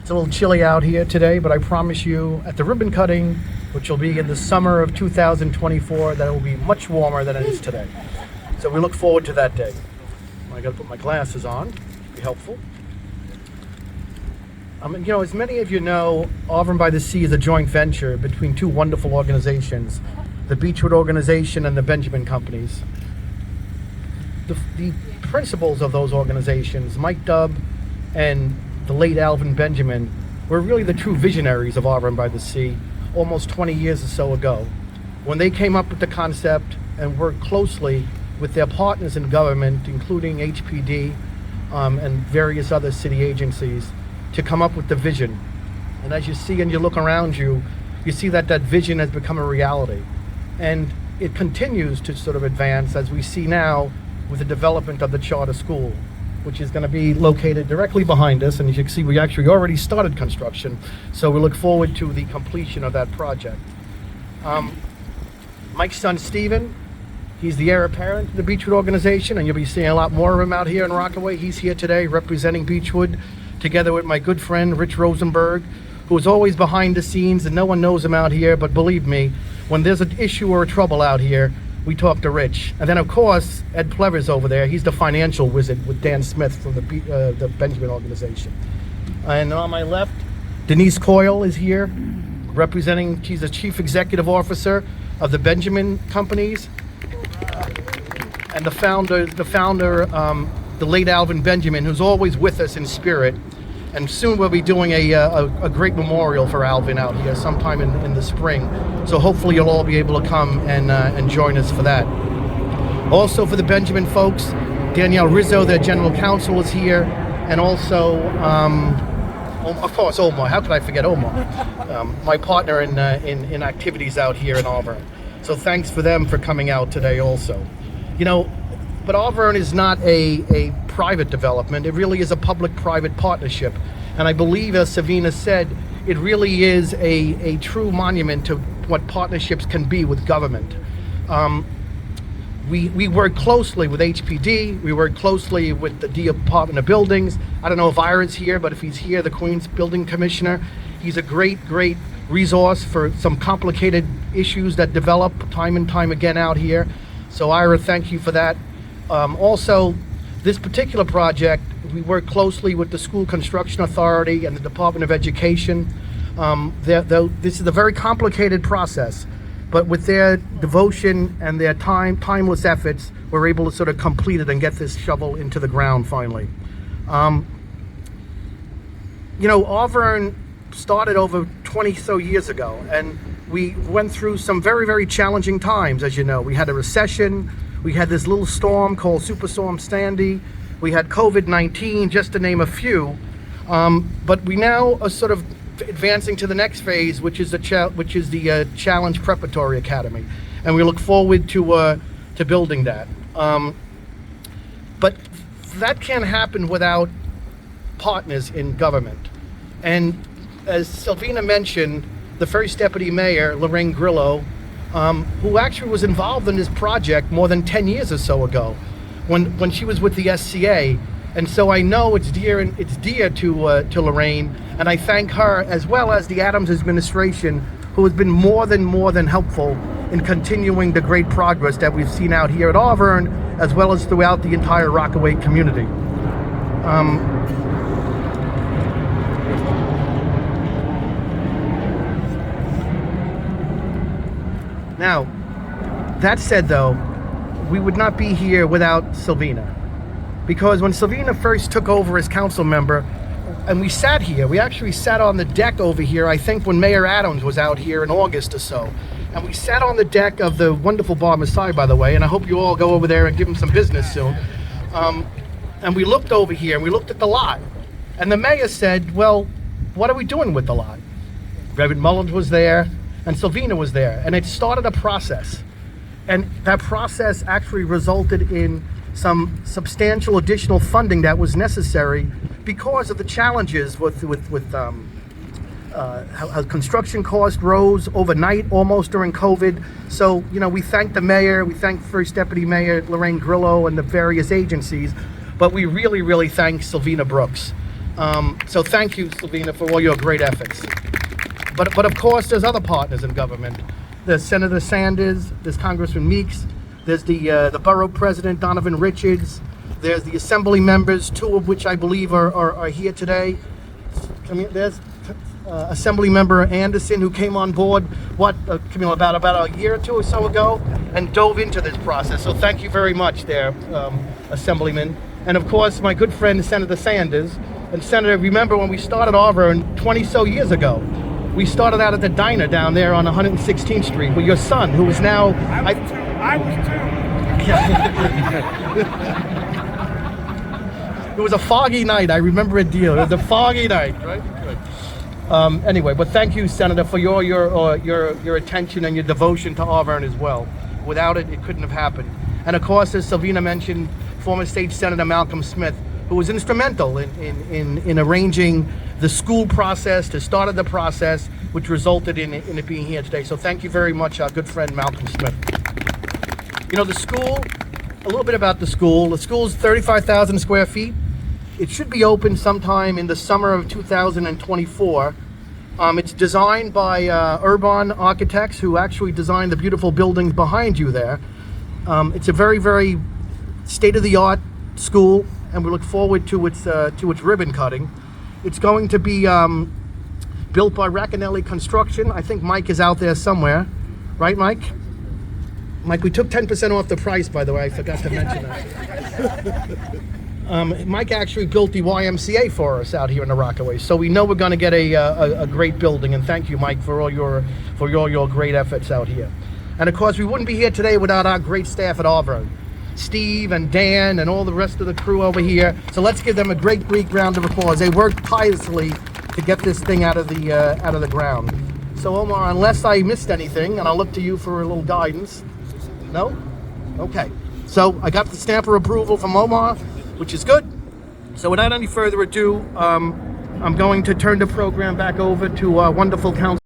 It's a little chilly out here today, but I promise you at the ribbon cutting, which will be in the summer of 2024, that it will be much warmer than it is today. So we look forward to that day. I got to put my glasses on, be helpful. As many of you know, Arverne by the Sea is a joint venture between two wonderful organizations, the Beechwood organization and the Benjamin Companies. The principals of those organizations, Mike Dubb and the late Alvin Benjamin, were really the true visionaries of Arverne by the Sea almost 20 years or so ago, when they came up with the concept and worked closely with their partners in government, including HPD and various other city agencies, to come up with the vision. And as you see and you look around you, you see that that vision has become a reality. And it continues to sort of advance, as we see now with the development of the charter school, which is going to be located directly behind us. And as you can see, we actually already started construction. So we look forward to the completion of that project. Mike's son, Stephen, he's the heir apparent to the Beechwood organization, and you'll be seeing a lot more of him out here in Rockaway. He's here today representing Beechwood, together with my good friend, Rich Rosenberg, who is always behind the scenes, and no one knows him out here, but believe me, when there's an issue or a trouble out here, we talk to Rich. And then, of course, Ed Plevers over there, he's the financial wizard with Dan Smith from the Benjamin organization. And on my left, Denise Coyle is here, representing, she's the Chief Executive Officer of the Benjamin Companies, and the founder, the late Alvin Benjamin, who's always with us in spirit. And soon we'll be doing a great memorial for Alvin out here sometime in the spring. So hopefully you'll all be able to come and join us for that. Also for the Benjamin folks, Danielle Rizzo, their general counsel, is here. And also, of course, Omar. How could I forget Omar? My partner in activities out here in Arverne. So thanks for them for coming out today also. But Arverne is not a private development. It really is a public-private partnership. And I believe, as Savina said, it really is a true monument to what partnerships can be with government. We work closely with HPD. We work closely with the Department of Buildings. I don't know if Ira's here, but if he's here, the Queens Building Commissioner. He's a great resource for some complicated issues that develop time and time again out here. So Ira, thank you for that. Also, this particular project, we work closely with the School Construction Authority and the Department of Education. This is a very complicated process, but with their devotion and their timeless efforts, we're able to sort of complete it and get this shovel into the ground finally. Arverne started over 20 so years ago, and we went through some very, very challenging times, as you know. We had a recession. We had this little storm called Superstorm Sandy. We had COVID-19, just to name a few. But we now are sort of advancing to the next phase, which is the Challenge Preparatory Academy, and we look forward to building that. But that can't happen without partners in government. And as Silvina mentioned, the first deputy mayor, Lorraine Grillo, who actually was involved in this project more than 10 years or so ago, when she was with the SCA. And so I know it's dear to Lorraine, and I thank her as well as the Adams administration, who has been more than helpful in continuing the great progress that we've seen out here at Arverne, as well as throughout the entire Rockaway community. Now, that said though, we would not be here without Silvina. Because when Silvina first took over as council member, and we sat here, we actually sat on the deck over here, I think when Mayor Adams was out here in August or so. And we sat on the deck of the wonderful Bar Messiah, by the way, and I hope you all go over there and give him some business soon. And we looked over here, and we looked at the lot. And the mayor said, well, what are we doing with the lot? Reverend Mullins was there, and Silvina was there, and it started a process. And that process actually resulted in some substantial additional funding that was necessary because of the challenges with how construction costs rose overnight almost during COVID. So, we thank the mayor, we thank First Deputy Mayor Lorraine Grillo and the various agencies, but we really thank Silvina Brooks. So thank you, Selvina, for all your great efforts. But of course, there's other partners in government. There's Senator Sanders, there's Congressman Meeks, there's the borough president, Donovan Richards, there's the assembly members, two of which I believe are here today. I mean, there's Assembly Member Anderson, who came on board, Camille, about a year or two or so ago, and dove into this process. So thank you very much there, Assemblyman. And of course, my good friend, Senator Sanders. And Senator, remember when we started Arverne 20 so years ago? We started out at the diner down there on 116th Street with your son, who is now... I was too. It was a foggy night. I remember a deal. It was a foggy night, right? Good. Anyway, but thank you, Senator, for your attention and your devotion to Arverne as well. Without it, it couldn't have happened. And of course, as Selvina mentioned, former State Senator Malcolm Smith, who was instrumental in arranging the school process, to started the process, which resulted in it being here today. So thank you very much, our good friend Malcolm Smith. You know, the school, a little bit about the school. The school is 35,000 square feet. It should be open sometime in the summer of 2024. It's designed by Arverne architects, who actually designed the beautiful buildings behind you there. It's a very, very state-of-the-art school, and we look forward to its ribbon cutting. It's going to be built by Racanelli Construction. I think Mike is out there somewhere, right, Mike? Mike, we took 10% off the price, by the way. I forgot to mention that. Mike actually built the YMCA for us out here in the Rockaways, so we know we're going to get a great building. And thank you, Mike, for all your great efforts out here. And of course, we wouldn't be here today without our great staff at Arverne. Steve and Dan and all the rest of the crew over here. So let's give them a great round of applause. They worked tirelessly to get this thing out of the ground. So Omar, unless I missed anything, and I'll look to you for a little guidance. No? Okay. So I got the stamp of approval from Omar, which is good. So without any further ado, I'm going to turn the program back over to our wonderful council.